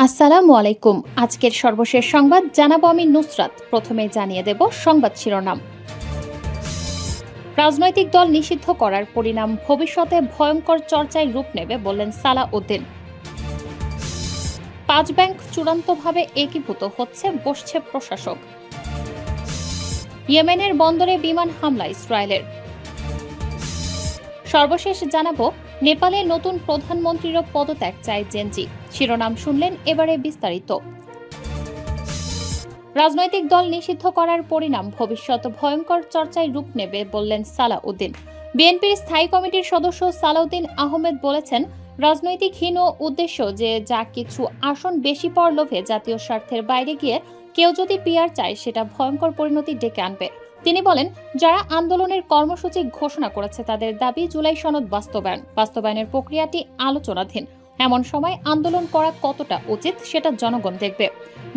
আসসালামু আলাইকুম। আজকের সর্বশেষ সংবাদ জানাবো আমি নুসরাত। প্রথমে জানিয়ে দেব সংবাদ শিরোনাম। রাজনৈতিক দল নিষিদ্ধ করার পরিণাম ভবিষ্যতে ভয়ঙ্কর চর্চায় রূপ নেবে বললেন সালাউদ্দিন। 5 ব্যাংক চূড়ান্তভাবে একীভূত হচ্ছে, বসছে প্রশাসক। ইয়েমেনের বন্দরে বিমান হামলা ইসরায়েলের। সর্বশেষ জানাবো নেপালে নতুন প্রধানমন্ত্রীরও পদত্যাগ চায় জেনজি। শিরোনাম শুনলেন, এবারে বিস্তারিত। রাজনৈতিক দল নিষিদ্ধ করার পরিণাম ভবিষ্যৎ ভয়ঙ্কর চর্চায় রূপ নেবে বললেন সালাউদ্দিন। বিএনপির স্থায়ী কমিটির সদস্য সালাউদ্দিন আহমেদ বলেছেন, রাজনৈতিকহীন উদ্দেশ্য যে যা কিছু আসন বেশি পাওয়ার লোভে জাতীয় স্বার্থের বাইরে গিয়ে কেউ যদি পিআর চায় সেটা ভয়ঙ্কর পরিণতি ডেকে আনবে। তিনি বলেন, যারা আন্দোলনের কর্মসূচি ঘোষণা করেছে তাদের দাবি জুলাই সনদ বাস্তবায়নের প্রক্রিয়াটি আলোচনাধীন। এমন সময় আন্দোলন করা কতটা উচিত সেটা জনগণ দেখবে।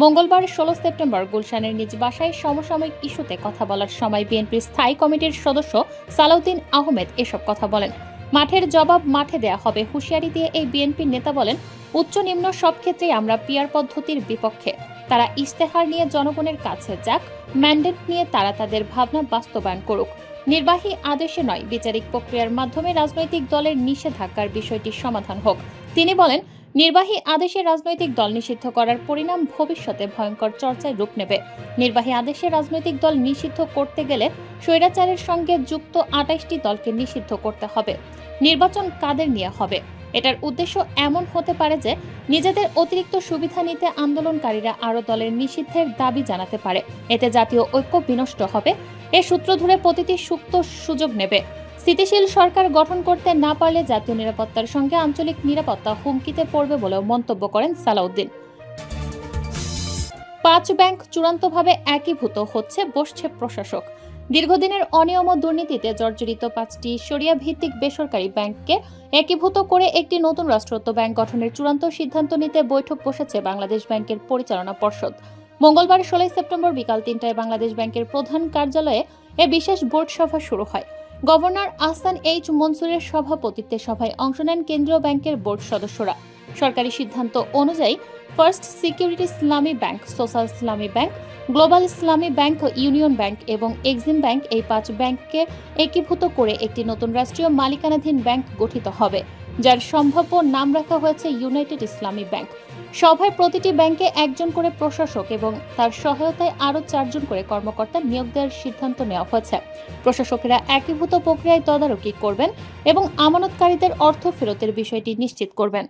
মঙ্গলবার 16 সেপ্টেম্বর গুলশানের নিজ বাসায় সমসাময়িক ইস্যুতে কথা বলার সময় বিএনপির স্থায়ী কমিটির সদস্য সালাউদ্দিন আহমেদ এসব কথা বলেন। মাঠের জবাব মাঠে দেয়া হবে হুঁশিয়ারি দিয়ে এই বিএনপির নেতা বলেন, উচ্চ নিম্ন সব ক্ষেত্রেই আমরা পিআর পদ্ধতির বিপক্ষে। তারা ইশতেহার নিয়ে জনগণের কাছে যাক, ম্যান্ডেট নিয়ে তারা তাদের ভাবনা বাস্তবায়ন করুক। নির্বাহী আদেশে নয়, বিচারিক প্রক্রিয়ার মাধ্যমে রাজনৈতিক দলের নিষেধাজ্ঞার বিষয়টি সমাধান হোক। তিনি বলেন, নির্বাহী আদেশে রাজনৈতিক দল নিষিদ্ধ করার পরিণাম ভবিষ্যতে ভয়ঙ্কর চর্চায় রূপ নেবে। নির্বাহী আদেশে রাজনৈতিক দল নিষিদ্ধ করতে গেলে স্বৈরাচারের সঙ্গে যুক্ত 28টি দলকে নিষিদ্ধ করতে হবে। নির্বাচন কাদের নিয়ে হবে? এটার উদ্দেশ্য এমন হতে পারে যে নিজেদের অতিরিক্ত সুবিধা নিতে আন্দোলনকারীরা আরও দলের নিষিদ্ধের দাবি জানাতে পারে। এতে জাতীয় ঐক্য বিনষ্ট হবে। এ সূত্র ধরে প্রতিটি সুপ্ত সুযোগ নেবে। স্থিতিশীল সরকার গঠন করতে না পারলে জাতীয় নিরাপত্তার সঙ্গে আঞ্চলিক নিরাপত্তা হুমকিতে পড়বে বলেও মন্তব্য করেন সালাউদ্দিন। 5 ব্যাংক চূড়ান্তভাবে একীভূত হচ্ছে, বসছে প্রশাসক। দীর্ঘদিনের অনিয়ম ও দুর্নীতিতে জর্জরিত 5টি শরিয়া ভিত্তিক বেসরকারি ব্যাংককে একীভূত করে একটি নতুন রাষ্ট্রায়ত্ত ব্যাংক গঠনের চূড়ান্ত সিদ্ধান্ত নিতে বৈঠক বসেছে বাংলাদেশ ব্যাংকের পরিচালনা পর্ষদ। মঙ্গলবার 16 সেপ্টেম্বর বিকাল 3টায় বাংলাদেশ ব্যাংকের প্রধান কার্যালয়ে এ বিশেষ বোর্ড সভা শুরু হয়। গভর্নর আহসান এইচ মনসুরের সভাপতিত্বে সভায় অংশ নেন কেন্দ্রীয় ব্যাংকের বোর্ড সদস্যরা। সরকারি সিদ্ধান্ত অনুযায়ী ফার্স্ট সিকিউরিটি ইসলামী ব্যাংক, সোশ্যাল ইসলামী ব্যাংক, গ্লোবাল ইসলামী ব্যাংক, ইউনিয়ন ব্যাংক এবং এক্সিম ব্যাংক, এই 5 ব্যাংককে একীভূত করে একটি নতুন রাষ্ট্রীয় মালিকানাধীন ব্যাংক গঠিত হবে, যার সম্ভাব্য নাম রাখা হয়েছে ইউনাইটেড ইসলামী ব্যাংক। সভায় প্রতিটি ব্যাংকে একজন করে প্রশাসক এবং তার সহায়তায় আরও 4 জন করে কর্মকর্তা নিয়োগ দেওয়ার সিদ্ধান্ত নেওয়া হয়েছে। প্রশাসকেরা একীভূত প্রক্রিয়ায় তদারকি করবেন এবং আমানতকারীদের অর্থ ফেরতের বিষয়টি নিশ্চিত করবেন।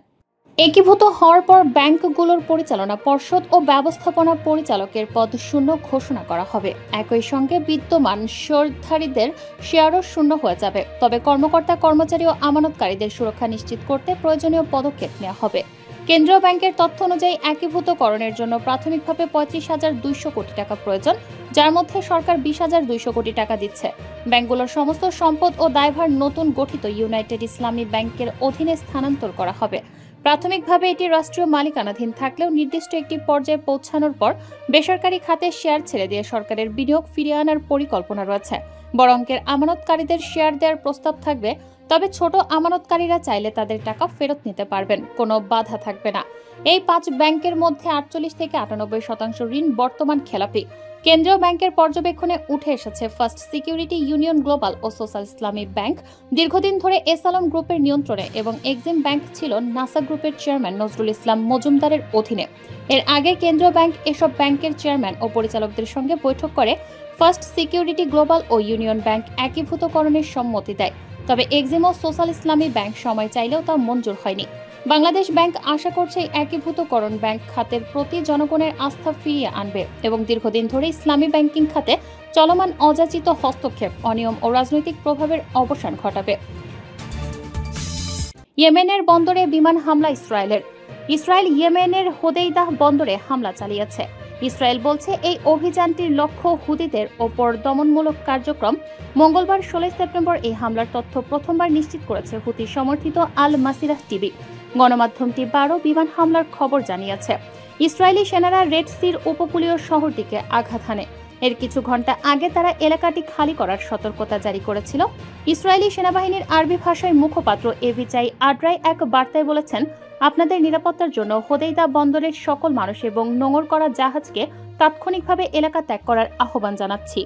একীভূত হওয়ার পর ব্যাংকগুলোর পরিচালনা পর্ষদ ও ব্যবস্থাপনা পরিচালকের পদ শূন্য ঘোষণা করা হবে। একই সঙ্গে বিদ্যমান শেয়ারধারীদের শেয়ারও শূন্য হয়ে যাবে। তবে কর্মকর্তা, কর্মচারী ও আমানতকারীদের সুরক্ষা নিশ্চিত করতে প্রয়োজনীয় পদক্ষেপ নেওয়া হবে। কেন্দ্রীয় ব্যাংকের তথ্য অনুযায়ী একীভূতকরণের জন্য প্রাথমিকভাবে 35,200 কোটি টাকা প্রয়োজন, যার মধ্যে সরকার 20,200 কোটি টাকা দিচ্ছে। ব্যাংকগুলোর সমস্ত সম্পদ ও দায়ভার নতুন গঠিত ইউনাইটেড ইসলামী ব্যাংকের অধীনে স্থানান্তর করা হবে। প্রাথমিকভাবে এটি রাষ্ট্রীয় মালিকানাধীন থাকলেও নির্দিষ্ট একটি পর্যায়ে পৌঁছানোর পর বেসরকারি খাতে শেয়ার ছেড়ে দিয়ে সরকারের বিনিয়োগ ফিরিয়ে আনার পরিকল্পনা রয়েছে। বড় অঙ্কের আমানতকারীদের শেয়ার দেওয়ার প্রস্তাব থাকবে, তবে ছোট আমানতকারীরা চাইলে তাদের টাকা ফেরত নিতে পারবেন, কোনো বাধা থাকবে না। এই 5 ব্যাংকের মধ্যে 48 থেকে 98% ঋণ বর্তমান খেলাপি। কেন্দ্রীয় ব্যাংকের পর্যবেক্ষণে উঠে এসেছে ফার্স্ট সিকিউরিটি, ইউনিয়ন, গ্লোবাল ও সোশ্যাল ইসলামী ব্যাংক দীর্ঘদিন ধরে এস আলম গ্রুপের নিয়ন্ত্রণে এবং এক্সিম ব্যাংক ছিল নাসা গ্রুপের চেয়ারম্যান নজরুল ইসলাম মজুমদারের অধীনে। এর আগে কেন্দ্রীয় ব্যাংক এসব ব্যাংকের চেয়ারম্যান ও পরিচালকদের সঙ্গে বৈঠক করে ফার্স্ট সিকিউরিটি, গ্লোবাল ও ইউনিয়ন ব্যাংক একীভূতকরণের সম্মতি দেয়। তবে এক্সিম ও সোশ্যাল ইসলামী ব্যাংক সময় চাইলেও তা মঞ্জুর হয়নি। বাংলাদেশ ব্যাংক আশা করছে একীভূতকরণ ব্যাংক খাতের প্রতি জনগণের আস্থা ফিরিয়ে আনবে এবং দীর্ঘদিন ধরে ইসলামী ব্যাংকিং খাতে চলমান অযাচিত হস্তক্ষেপ, অনিয়ম ও রাজনৈতিক প্রভাবের অবসান ঘটাবে। ইয়েমেনের বন্দরে বিমান হামলা ইসরায়েলের। ইসরায়েল ইয়েমেনের হোদেইদাহ বন্দরে হামলা চালিয়েছে। ইসরায়েল বলছে এই অভিযানটির লক্ষ্য হুতিদের ওপর দমনমূলক কার্যক্রম। মঙ্গলবার 16 সেপ্টেম্বর এই হামলার তথ্য প্রথমবার নিশ্চিত করেছে হুতি সমর্থিত আল মাসিরাহ টিভি। গণমাধ্যমটি 12 বিমান হামলার খবর জানিয়েছে। ইসরায়েলি সেনারা রেড সির উপকূলীয় শহরটিকে আঘাত হানে। এর কিছু ঘন্টা আগে তারা এলাকাটি খালি করার সতর্কতা জারি করেছিল। ইসরায়েলি সেনাবাহিনীর আরবি ভাষায় মুখপাত্র এভিচাই আড্রাই এক বার্তায় বলেছেন, আপনাদের নিরাপত্তার জন্য হোদেইদা বন্দরের সকল মানুষ এবং নোঙর করা জাহাজকে তাৎক্ষণিকভাবে এলাকা ত্যাগ করার আহ্বান জানাচ্ছি।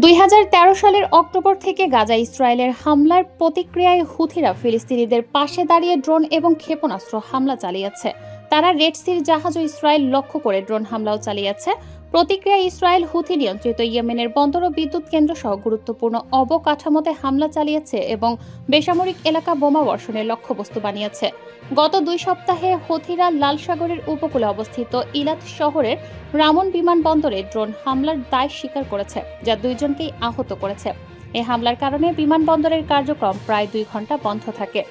2013 সালের অক্টোবর থেকে গাজা ইসরায়েলের হামলার প্রতিক্রিয়ায় হুথিরা ফিলিস্তিনিদের পাশে দাঁড়িয়ে ড্রোন এবং ক্ষেপণাস্ত্র হামলা চালিয়েছে। তারা রেড সির জাহাজ ও ইসরায়েল লক্ষ্য করে ড্রোন হামলাও চালিয়েছে। প্রতিক্রিয়ায় ইসরায়েল হুথি নিয়ন্ত্রিত ইয়েমেনের বন্দর ও বিদ্যুৎ কেন্দ্র সহ গুরুত্বপূর্ণ অবকাঠামোতে হামলা চালিয়েছে এবং বেসামরিক এলাকা বোমা বর্ষণের লক্ষ্যবস্তু বানিয়েছে। গত 2 সপ্তাহে হুথিরা লাল সাগরের উপকূলে অবস্থিত ইলাত শহরের রামন বিমানবন্দরে ড্রোন হামলার দায় স্বীকার করেছে, যা 2 জনকেই আহত করেছে। এই হামলার কারণে বিমানবন্দরের কার্যক্রম প্রায় 2 ঘন্টা বন্ধ থাকে।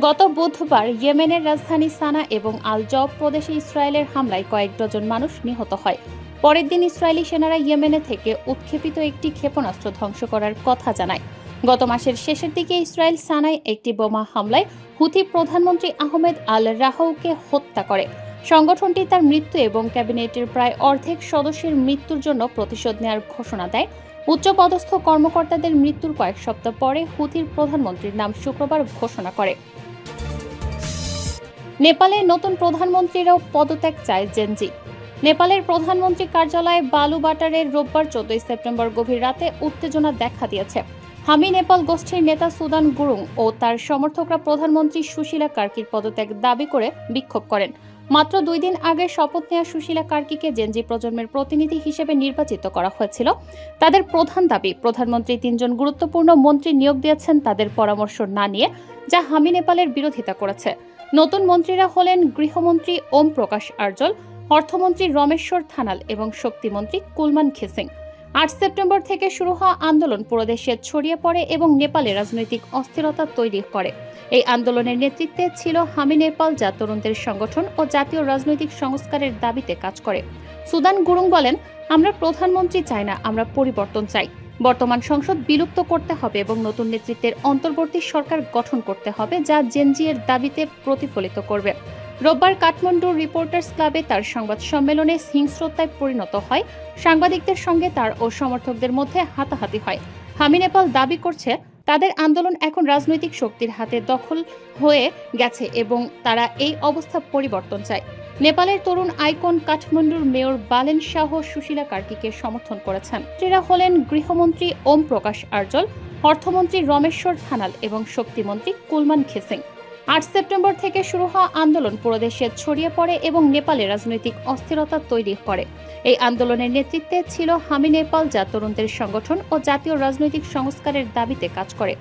গত বুধবার ইয়েমেনের রাজধানী সানা এবং আল জব প্রদেশে ইসরায়েলের হামলায় কয়েক ডজন মানুষ নিহত হয়। পরের দিন ইসরায়েলি সেনারা ইয়েমেনে থেকে উৎক্ষেপিত একটি ক্ষেপণাস্ত্র ধ্বংস করার কথা জানায়। গত মাসের শেষের দিকে ইসরায়েল সানায় একটি বোমা হামলায় হুথি প্রধানমন্ত্রী আহমেদ আল রাহাউকে হত্যা করে। সংগঠনটি তার মৃত্যু এবং ক্যাবিনেটের প্রায় অর্ধেক সদস্যের মৃত্যুর জন্য প্রতিশোধ নেওয়ার ঘোষণা দেয়। উচ্চপদস্থ কর্মকর্তাদের মৃত্যুর কয়েক সপ্তাহ পরে হুথির প্রধানমন্ত্রীর নাম শুক্রবার ঘোষণা করে। নেপালে নতুন প্রধানমন্ত্রীরাও পদত্যাগ চায় জেনজি। নেপালের প্রধানমন্ত্রী কার্যালয়ে বালুবাটারে রোববার 14 সেপ্টেম্বর গভীর রাতে উত্তেজনা দেখা দিয়েছে। হামি নেপাল গোষ্ঠীর নেতা সুদান গুরুং ও তার সমর্থকরা প্রধানমন্ত্রী সুশীলা কার্কির পদত্যাগ দাবি করে বিক্ষোভ করেন। মাত্র 2 দিন আগে শপথ নেওয়া সুশীলা কার্কিকে জেনজি প্রজন্মের প্রতিনিধি হিসেবে নির্বাচিত করা হয়েছিল। তাদের প্রধান দাবি, প্রধানমন্ত্রী 3 জন গুরুত্বপূর্ণ মন্ত্রী নিয়োগ দিয়েছেন তাদের পরামর্শ না নিয়ে, যা হামি নেপালের বিরোধিতা করেছে। নতুন মন্ত্রীরা হলেন গৃহমন্ত্রী ওম প্রকাশ আর্জল, অর্থমন্ত্রী রমেশ্বর থানাল এবং শক্তিমন্ত্রী কুলমান খেসিং। 8 সেপ্টেম্বর থেকে শুরু হওয়া আন্দোলন পুরো দেশে ছড়িয়ে পড়ে এবং নেপালে রাজনৈতিক অস্থিরতা তৈরি করে। এই আন্দোলনের নেতৃত্বে ছিল হামি নেপাল, যা তরুণদের সংগঠন ও জাতীয় রাজনৈতিক সংস্কারের দাবিতে কাজ করে। সুদান গুরুং বলেন, আমরা প্রধানমন্ত্রী চাই না, আমরা পরিবর্তন চাই। বর্তমান সংসদ বিলুপ্ত করতে হবে এবং নতুন নেতৃত্বের অন্তর্বর্তী সরকার গঠন করতে হবে, যা জেনজির দাবিতে প্রতিফলিত করবে। রোববার কাঠমান্ডু রিপোর্টার্স ক্লাবে তার সংবাদ সম্মেলনে হিংস্রতায় পরিণত হয়। সাংবাদিকদের সঙ্গে তার ও সমর্থকদের মধ্যে হাতাহাতি হয়। হামি নেপাল দাবি করছে তাদের আন্দোলন এখন রাজনৈতিক শক্তির হাতে দখল হয়ে গেছে এবং তারা এই অবস্থা পরিবর্তন চায়। নেপালের তরুণ আইকন কাঠমান্ডুর মেয়র বালেন শাহ সুশীলা কার্কিকে সমর্থন করেছেন। মন্ত্রীরা হলেন গৃহমন্ত্রী ওম প্রকাশ আর্জল, অর্থমন্ত্রী রমেশ্বর থানাল এবং শক্তিমন্ত্রী কুলমান খেসিং। 8 সেপ্টেম্বর থেকে শুরু হওয়া আন্দোলন পুরো দেশে ছড়িয়ে পড়ে এবং নেপালে রাজনৈতিক অস্থিরতা তৈরি করে। এই আন্দোলনের নেতৃত্বে ছিল হামি নেপাল, যা তরুণদের সংগঠন ও জাতীয় রাজনৈতিক সংস্কারের দাবিতে কাজ করে।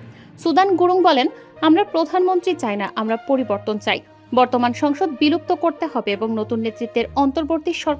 সুদান গুরুং বলেন, আমরা প্রধানমন্ত্রী চাই না, আমরা পরিবর্তন চাই। বর্তমান সংসদ বিলুপ্ত করতে হবে এবং নতুন নেতৃত্বের অন্তর্বর্তী সরকার